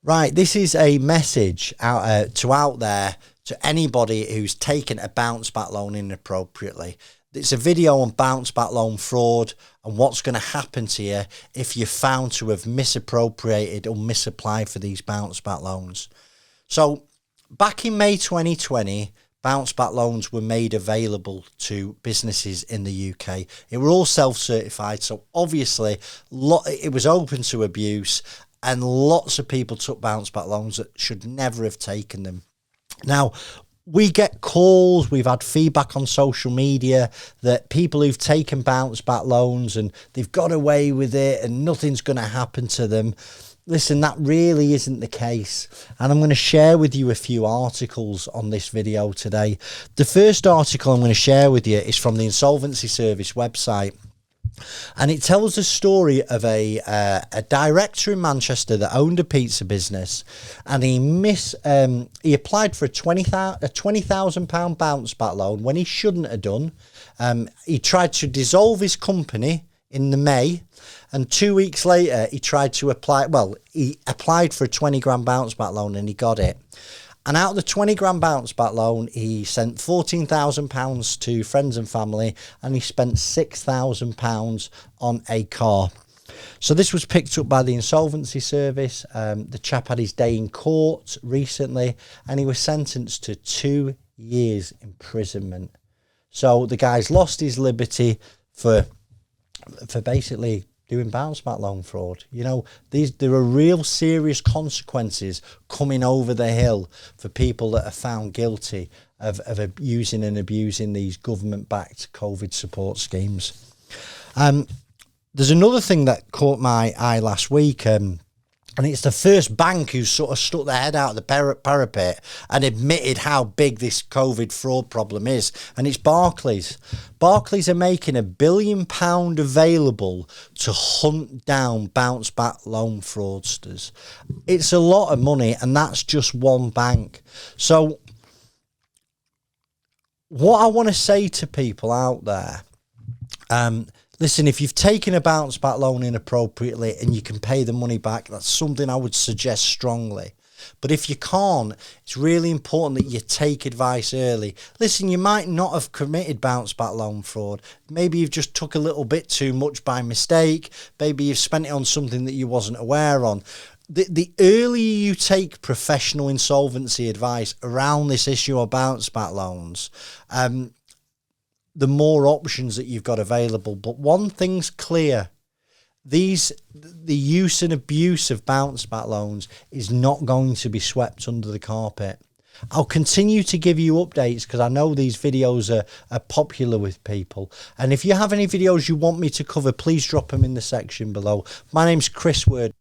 Right, this is a message out there to anybody who's taken a bounce back loan inappropriately. It's a video on bounce back loan fraud and what's going to happen to you if you're found to have misappropriated or misapplied for these bounce back loans. So back in May 2020, bounce back loans were made available to businesses in the UK. It were all self-certified, so obviously it was open to abuse, and lots of people took bounce back loans that should never have taken them. Now, we get calls, we've had feedback on social media that people who've taken bounce back loans and they've got away with it and nothing's going to happen to them. Listen, that really isn't the case. And I'm going to share with you a few articles on this video today. The first article I'm going to share with you is from the Insolvency Service website. And it tells the story of a director in Manchester that owned a pizza business, and he applied for a £20,000 bounce back loan when he shouldn't have done. He tried to dissolve his company in the May, and 2 weeks later he tried to apply. Well, he applied for a 20 grand bounce back loan and he got it. And out of the 20 grand bounce back loan, he sent £14,000 to friends and family, and he spent £6,000 on a car. So this was picked up by the Insolvency Service. The chap had his day in court recently, and he was sentenced to 2 years imprisonment. So the guy's lost his liberty for basically doing bounce back loan fraud. You know, there are real serious consequences coming over the hill for people that are found guilty of using and abusing these government-backed COVID support schemes. There's another thing that caught my eye last week, and it's the first bank who's sort of stuck their head out of the parapet and admitted how big this COVID fraud problem is. And it's Barclays. Barclays are making £1 billion available to hunt down bounce back loan fraudsters. It's a lot of money, and that's just one bank. So what I want to say to people out there, listen, if you've taken a bounce back loan inappropriately and you can pay the money back, that's something I would suggest strongly. But if you can't, it's really important that you take advice early. Listen, you might not have committed bounce back loan fraud. Maybe you've just took a little bit too much by mistake. Maybe you've spent it on something that you wasn't aware on. The earlier you take professional insolvency advice around this issue of bounce back loans, the more options that you've got available. But one thing's clear, the use and abuse of bounce back loans is not going to be swept under the carpet. I'll continue to give you updates because I know these videos are popular with people. And if you have any videos you want me to cover, please drop them in the section below. My name's Chris Word.